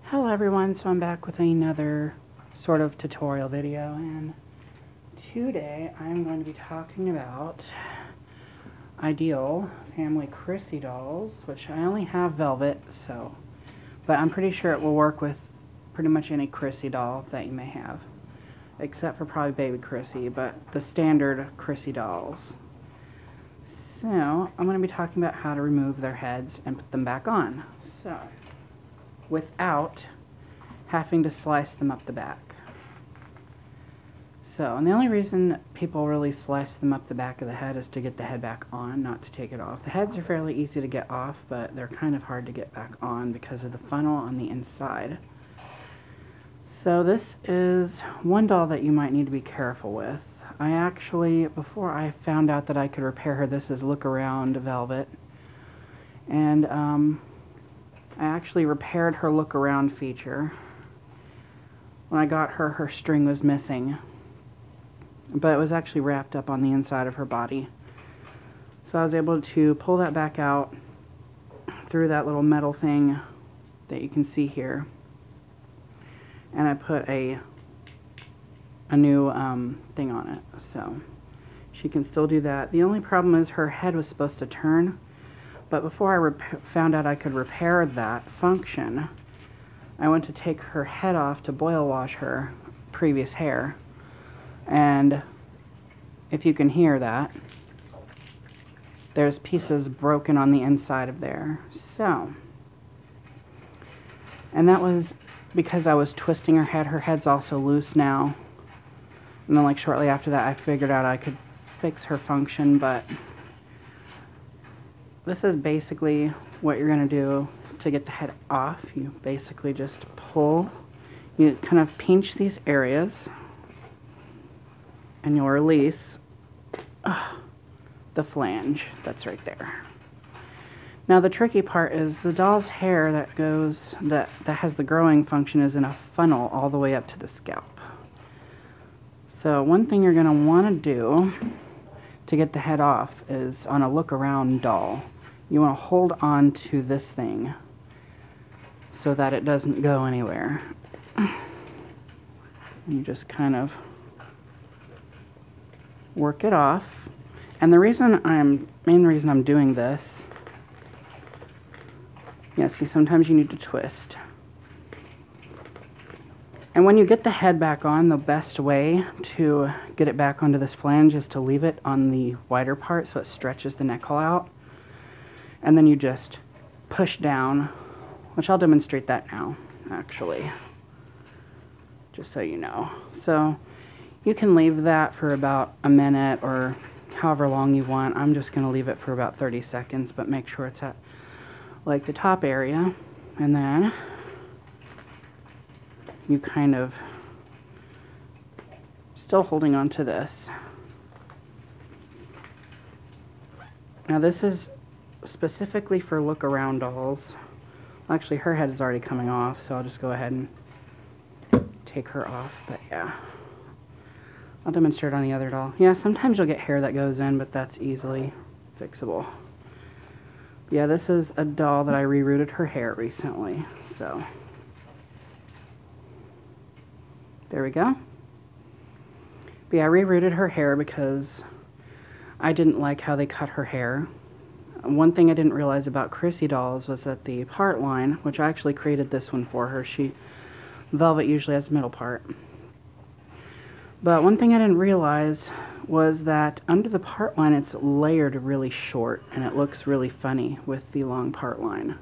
Hello everyone, so I'm back with another sort of tutorial video, and today I'm going to be talking about Ideal Family Crissy dolls, which I only have velvet, but I'm pretty sure it will work with pretty much any Crissy doll that you may have, except for probably baby Crissy, but the standard Crissy dolls. So I'm going to be talking about how to remove their heads and put them back on. So, without having to slice them up the back. So, and the only reason people really slice them up the back of the head is to get the head back on, not to take it off. The heads are fairly easy to get off, but they're kind of hard to get back on because of the funnel on the inside. So this is one doll that you might need to be careful with. I actually, before I found out that I could repair her, this is Look Around Velvet, and I actually repaired her look around feature. When I got her, her string was missing, but it was actually wrapped up on the inside of her body. So I was able to pull that back out through that little metal thing that you can see here, and I put a new thing on it, so she can still do that. The only problem is her head was supposed to turn, but before I found out I could repair that function, I went to take her head off to boil wash her previous hair, and if you can hear that, there's pieces broken on the inside of there. So, and that was because I was twisting her head. Her head's also loose now, and then like shortly after that I figured out I could fix her function. But this is basically what you're going to do to get the head off. You basically just pull, you kind of pinch these areas, and you'll release the flange that's right there. Now the tricky part is the doll's hair that has the growing function is in a funnel all the way up to the scalp. So one thing you're going to want to do to get the head off is, on a look around doll, you want to hold on to this thing so that it doesn't go anywhere. You just kind of work it off. And the main reason I'm doing this, yeah, see, sometimes you need to twist. And when you get the head back on, the best way to get it back onto this flange is to leave it on the wider part so it stretches the neck hole out. And then you just push down, which I'll demonstrate that now, actually, just so you know. So you can leave that for about a minute or however long you want. I'm just going to leave it for about 30 seconds, but make sure it's at like the top area, and then you kind of still holding on to this. Now this is specifically for look around dolls. Actually, her head is already coming off, so I'll just go ahead and take her off. But yeah, I'll demonstrate on the other doll. Yeah, sometimes you'll get hair that goes in, but that's easily fixable. Yeah, this is a doll that I rerouted her hair recently, so there we go. But yeah, I rerouted her hair because I didn't like how they cut her hair. One thing I didn't realize about Crissy dolls was that the part line, which I actually created this one for her, velvet usually has the middle part. But one thing I didn't realize was that under the part line it's layered really short, and it looks really funny with the long part line.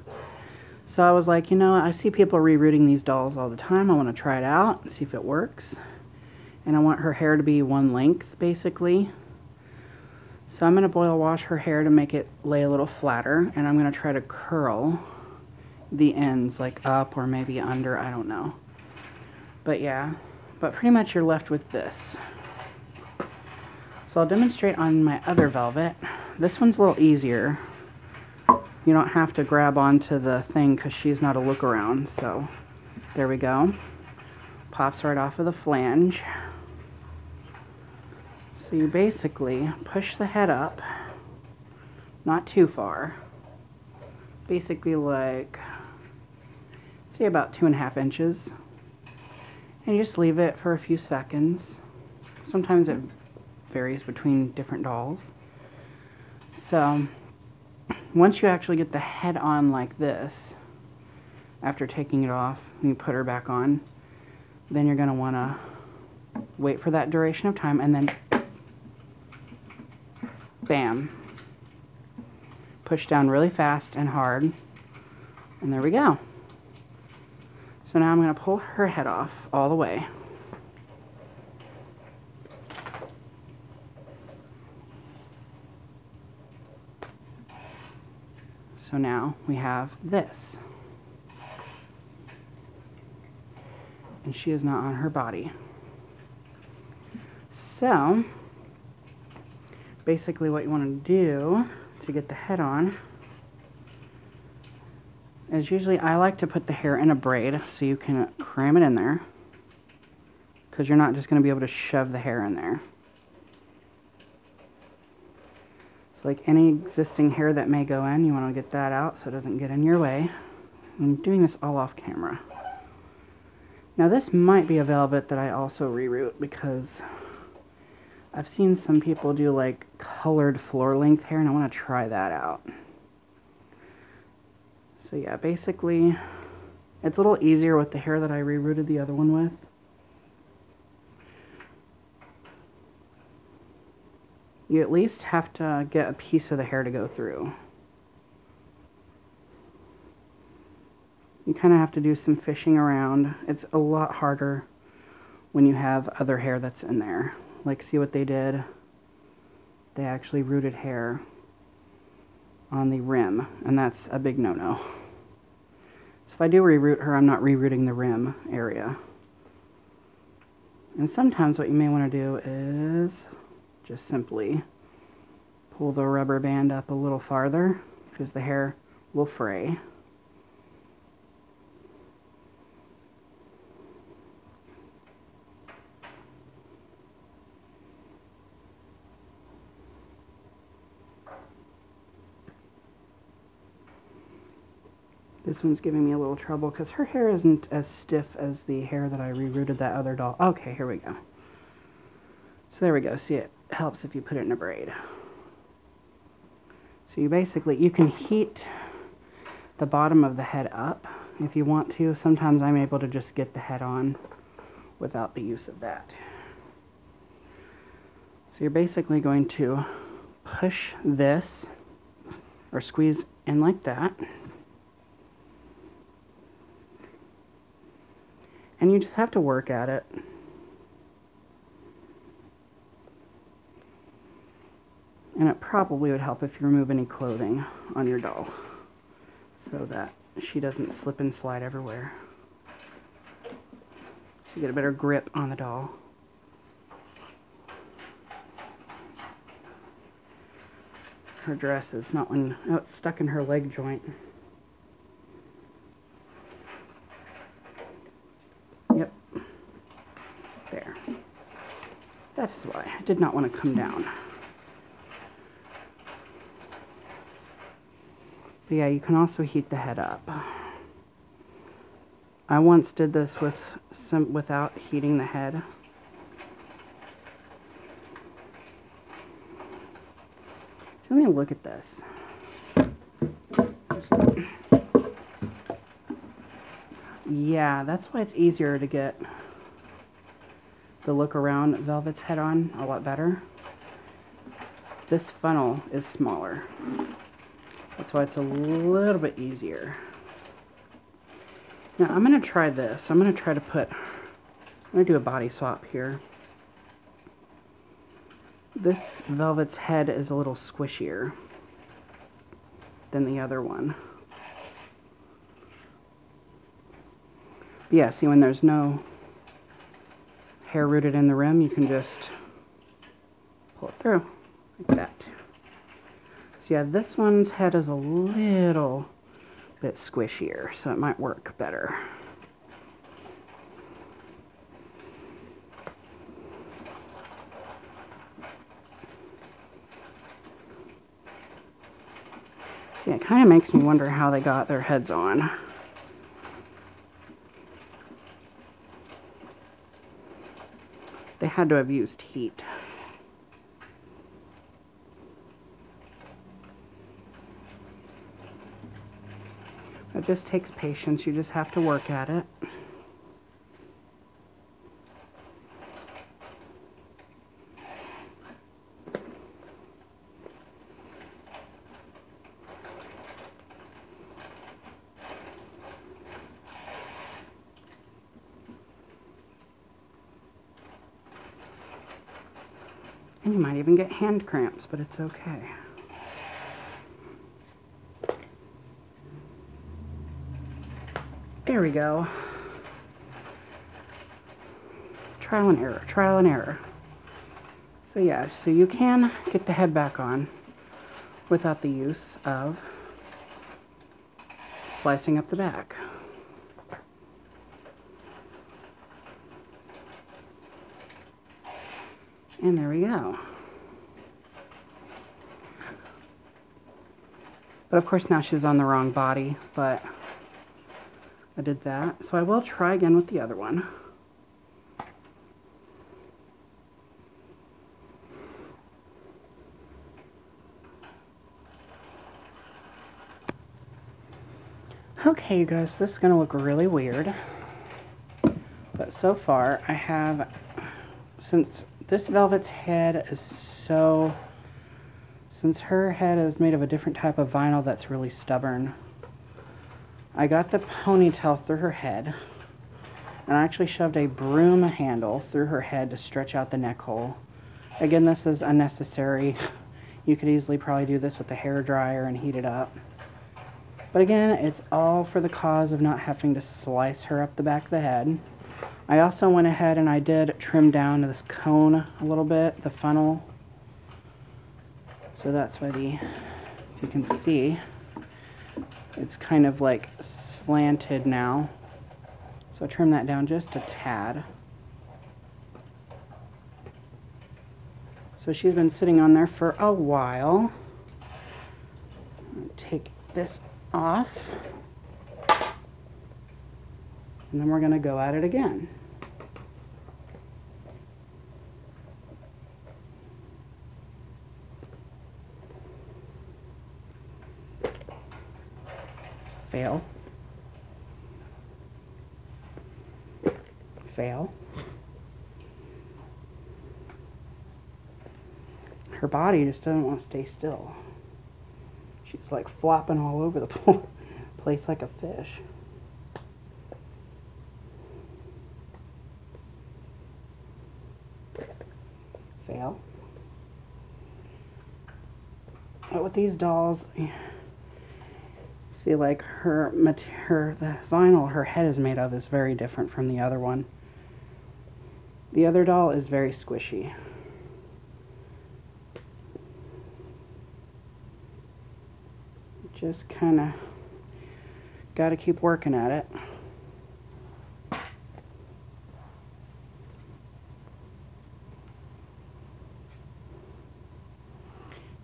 So I was like, you know, I see people rerouting these dolls all the time. I want to try it out and see if it works. And I want her hair to be one length, basically. So I'm going to boil wash her hair to make it lay a little flatter, and I'm going to try to curl the ends, like up or maybe under, I don't know. But yeah, but pretty much you're left with this. So I'll demonstrate on my other velvet. This one's a little easier. You don't have to grab onto the thing because she's not a look around. So there we go. Pops right off of the flange. So you basically push the head up, not too far. Basically like, say about 2.5 inches. And you just leave it for a few seconds. Sometimes it varies between different dolls. So once you actually get the head on like this, after taking it off and you put her back on, then you're going to want to wait for that duration of time and then bam, push down really fast and hard, and there we go. So now I'm going to pull her head off all the way. So now we have this. And she is not on her body. So basically what you want to do to get the head on is usually I like to put the hair in a braid so you can cram it in there, because you're not just going to be able to shove the hair in there. So like any existing hair that may go in, you want to get that out so it doesn't get in your way. I'm doing this all off camera. Now this might be a velvet that I also reroot, because I've seen some people do like colored floor length hair and I want to try that out. So yeah, basically it's a little easier with the hair that I rerooted the other one with. You at least have to get a piece of the hair to go through. You kind of have to do some fishing around. It's a lot harder when you have other hair that's in there. Like, see what they did? They actually rooted hair on the rim, and that's a big no-no. So if I do reroot her, I'm not rerooting the rim area. And sometimes what you may want to do is just simply pull the rubber band up a little farther, because the hair will fray. This one's giving me a little trouble because her hair isn't as stiff as the hair that I rerooted that other doll. Okay, here we go. So there we go. See, it helps if you put it in a braid. So you basically, you can heat the bottom of the head up if you want to. Sometimes I'm able to just get the head on without the use of that. So you're basically going to push this or squeeze in like that. And you just have to work at it. And it probably would help if you remove any clothing on your doll so that she doesn't slip and slide everywhere. So you get a better grip on the doll. Her dress is not one, oh, it's stuck in her leg joint. Yep. There. That is why I did not want to come down. But yeah, you can also heat the head up. I once did this without heating the head. So let me look at this. Yeah, that's why it's easier to get the look around Velvet's head on a lot better. This funnel is smaller. That's why it's a little bit easier. Now I'm going to try this. I'm going to try to I'm going to do a body swap here. This Velvet's head is a little squishier than the other one. Yeah, see, when there's no hair rooted in the rim, you can just pull it through like that. So yeah, this one's head is a little bit squishier, so it might work better. See, it kind of makes me wonder how they got their heads on. They had to have used heat. It just takes patience. You just have to work at it. And you might even get hand cramps, but it's okay. There we go. Trial and error, trial and error. So yeah, so you can get the head back on without the use of slicing up the back. And there we go. But of course now she's on the wrong body, but I did that. So I will try again with the other one. Okay, you guys, this is going to look really weird. But so far I have, since this velvet's head is since her head is made of a different type of vinyl that's really stubborn, I got the ponytail through her head, and I actually shoved a broom handle through her head to stretch out the neck hole. Again, this is unnecessary. You could easily probably do this with a hair dryer and heat it up. But again, it's all for the cause of not having to slice her up the back of the head. I also went ahead and I did trim down to this cone a little bit, the funnel. So that's why if you can see, it's kind of like slanted now. So I trim that down just a tad. So she's been sitting on there for a while. Take this off. And then we're going to go at it again. Fail. Fail. Her body just doesn't want to stay still. She's like flopping all over the place like a fish. Fail. But with these dolls, see, like the vinyl her head is made of is very different from the other one. The other doll is very squishy. Just kind of got to keep working at it.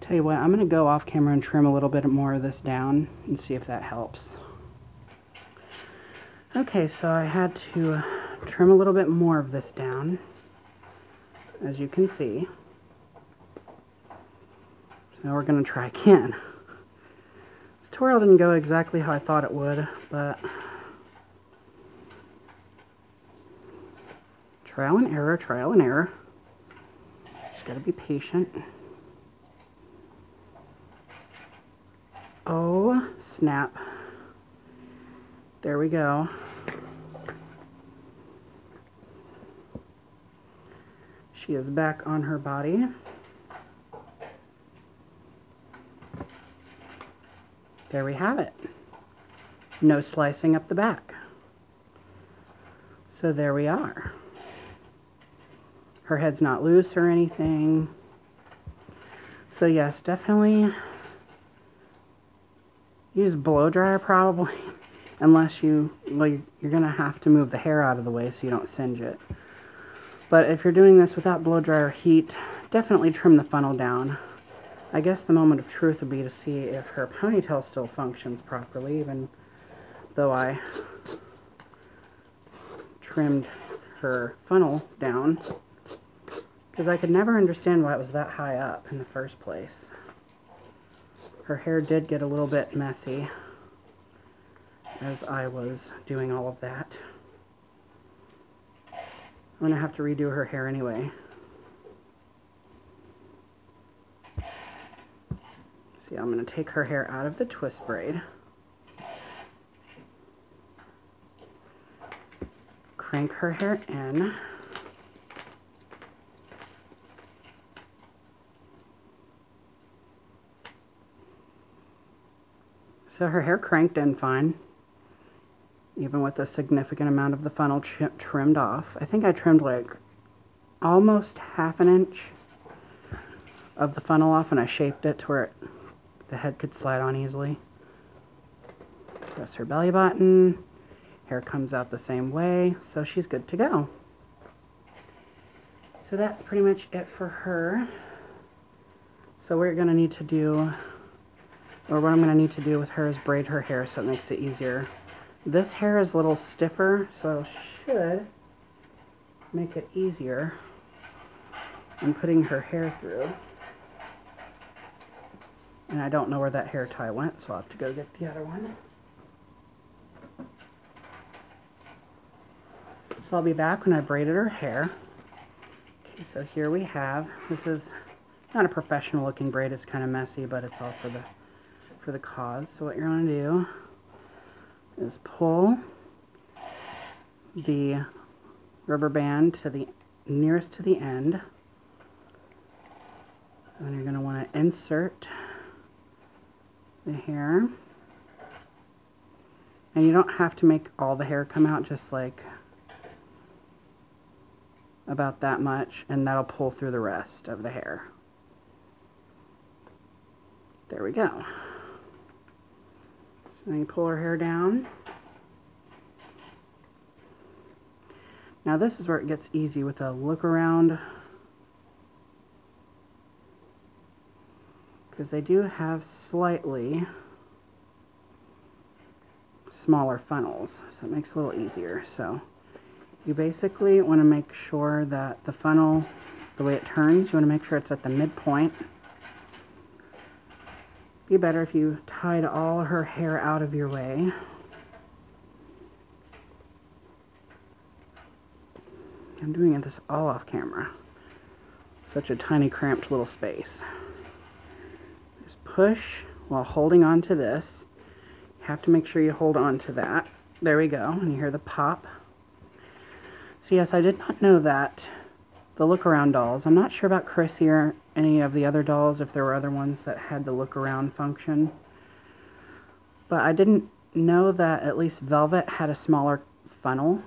Tell you what, I'm going to go off camera and trim a little bit more of this down and see if that helps. Okay, so I had to trim a little bit more of this down, as you can see. So now we're going to try again. The tutorial didn't go exactly how I thought it would, but trial and error, trial and error. Just got to be patient. Oh, snap. There we go. She is back on her body. There we have it. No slicing up the back. So there we are. Her head's not loose or anything. So yes, definitely use blow dryer probably, unless you're going to have to move the hair out of the way so you don't singe it. But if you're doing this without blow dryer heat, definitely trim the funnel down. I guess the moment of truth would be to see if her ponytail still functions properly, even though I trimmed her funnel down. because I could never understand why it was that high up in the first place. Her hair did get a little bit messy as I was doing all of that. I'm going to have to redo her hair anyway. See, I'm going to take her hair out of the twist braid. Crank her hair in. So her hair cranked in fine, even with a significant amount of the funnel trimmed off. I think I trimmed like almost ½ inch of the funnel off, and I shaped it to where the head could slide on easily. Press her belly button. Hair comes out the same way, so she's good to go. So that's pretty much it for her. So we're going to need to do, or what I'm going to need to do with her is braid her hair so it makes it easier. This hair is a little stiffer, so it should make it easier in putting her hair through. And I don't know where that hair tie went, so I'll have to go get the other one. So I'll be back when I braided her hair. Okay, so here we have, this is not a professional looking braid, it's kind of messy, but it's all for the cause. So what you're going to do is pull the rubber band to the nearest to the end. And then you're going to want to insert the hair. And you don't have to make all the hair come out, just like about that much, and that'll pull through the rest of the hair. There we go. So then you pull her hair down. Now this is where it gets easy with a look around, because they do have slightly smaller funnels, so it makes it a little easier. So you basically want to make sure that the funnel, the way it turns, you want to make sure it's at the midpoint. Be better if you tied all her hair out of your way. I'm doing this all off camera. Such a tiny, cramped little space. Just push while holding on to this. You have to make sure you hold on to that. There we go, and you hear the pop. So yes, I did not know that the look-around dolls, I'm not sure about Crissy or any of the other dolls, if there were other ones that had the look-around function. But I didn't know that at least Velvet had a smaller funnel.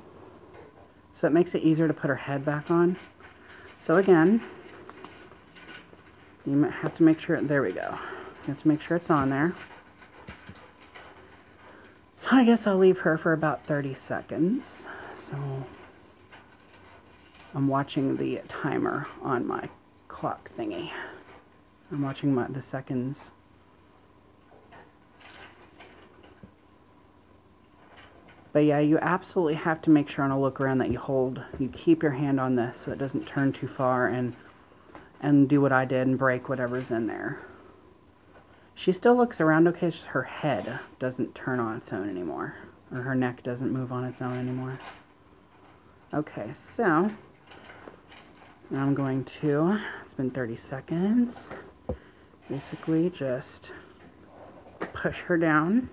So it makes it easier to put her head back on. So again, you have to make sure, there we go. You have to make sure it's on there. So I guess I'll leave her for about 30 seconds. So I'm watching the timer on my clock thingy. I'm watching the seconds. But yeah, you absolutely have to make sure on a look around that you keep your hand on this so it doesn't turn too far and do what I did and break whatever's in there. She still looks around okay, just her head doesn't turn on its own anymore, or her neck doesn't move on its own anymore. Okay, so now I'm going to, it's been 30 seconds, basically just push her down.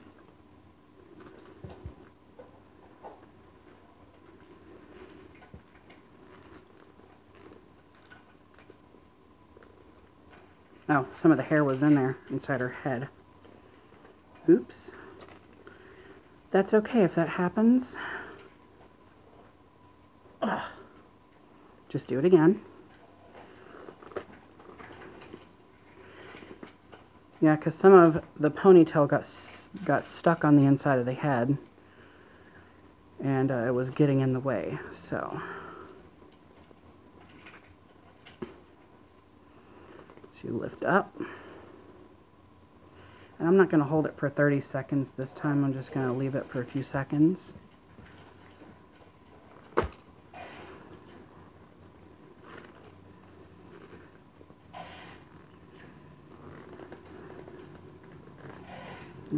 Oh, some of the hair was in there, inside her head. Oops. That's okay if that happens. Ugh. Just do it again. Yeah, because some of the ponytail got stuck on the inside of the head, and it was getting in the way, so. So you lift up. And I'm not going to hold it for 30 seconds this time. I'm just going to leave it for a few seconds.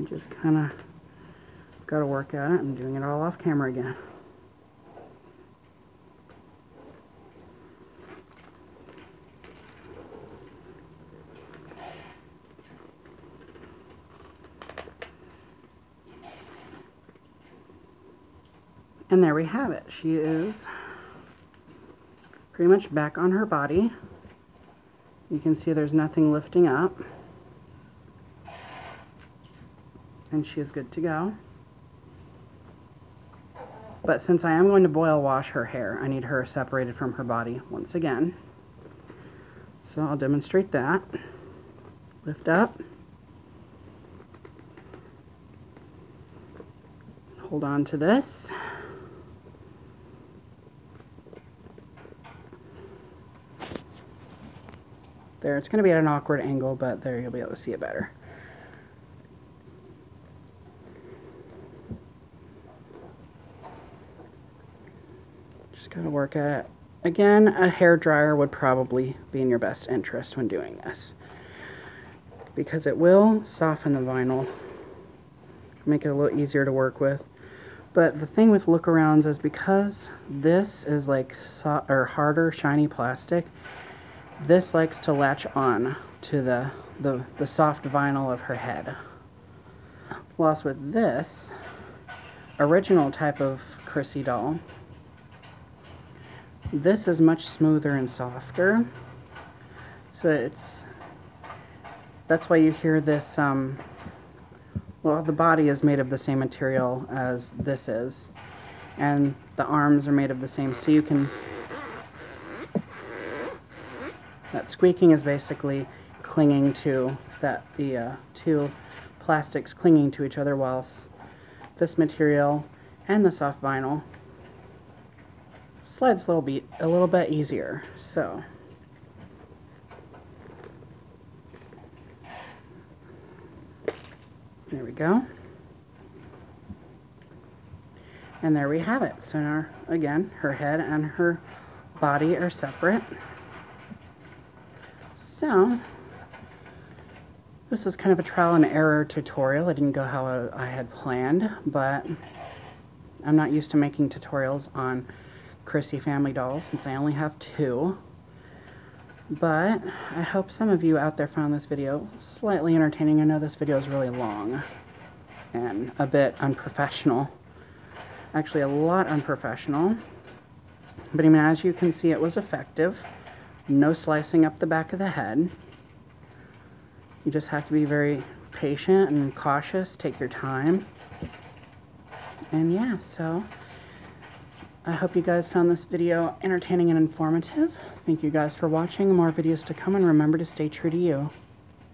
You just kind of got to work at it. I'm doing it all off camera again. And there we have it. She is pretty much back on her body. You can see there's nothing lifting up. And she is good to go. But since I am going to boil wash her hair, I need her separated from her body once again. So I'll demonstrate that. Lift up. Hold on to this. There, it's going to be at an awkward angle, but there you'll be able to see it better. Just got to work at it. Again, a hair dryer would probably be in your best interest when doing this, because it will soften the vinyl, make it a little easier to work with. But the thing with look-arounds is because this is like harder, shiny plastic, this likes to latch on to the soft vinyl of her head. Whilst with this original type of Crissy doll, this is much smoother and softer. So that's why you hear this, well, the body is made of the same material as this is, and the arms are made of the same, so you can, that squeaking is basically clinging to the two plastics clinging to each other, whilst this material and the soft vinyl slides a little bit easier. So there we go. And there we have it. So now, again, her head and her body are separate. So this was kind of a trial and error tutorial. It didn't go how I had planned, but I'm not used to making tutorials on Crissy family dolls since I only have 2. But I hope some of you out there found this video slightly entertaining. I know this video is really long and a bit unprofessional. Actually, a lot unprofessional. But I mean, as you can see, it was effective. No slicing up the back of the head. You just have to be very patient and cautious. Take your time. And yeah, so I hope you guys found this video entertaining and informative. Thank you guys for watching. More videos to come, and remember to stay true to you.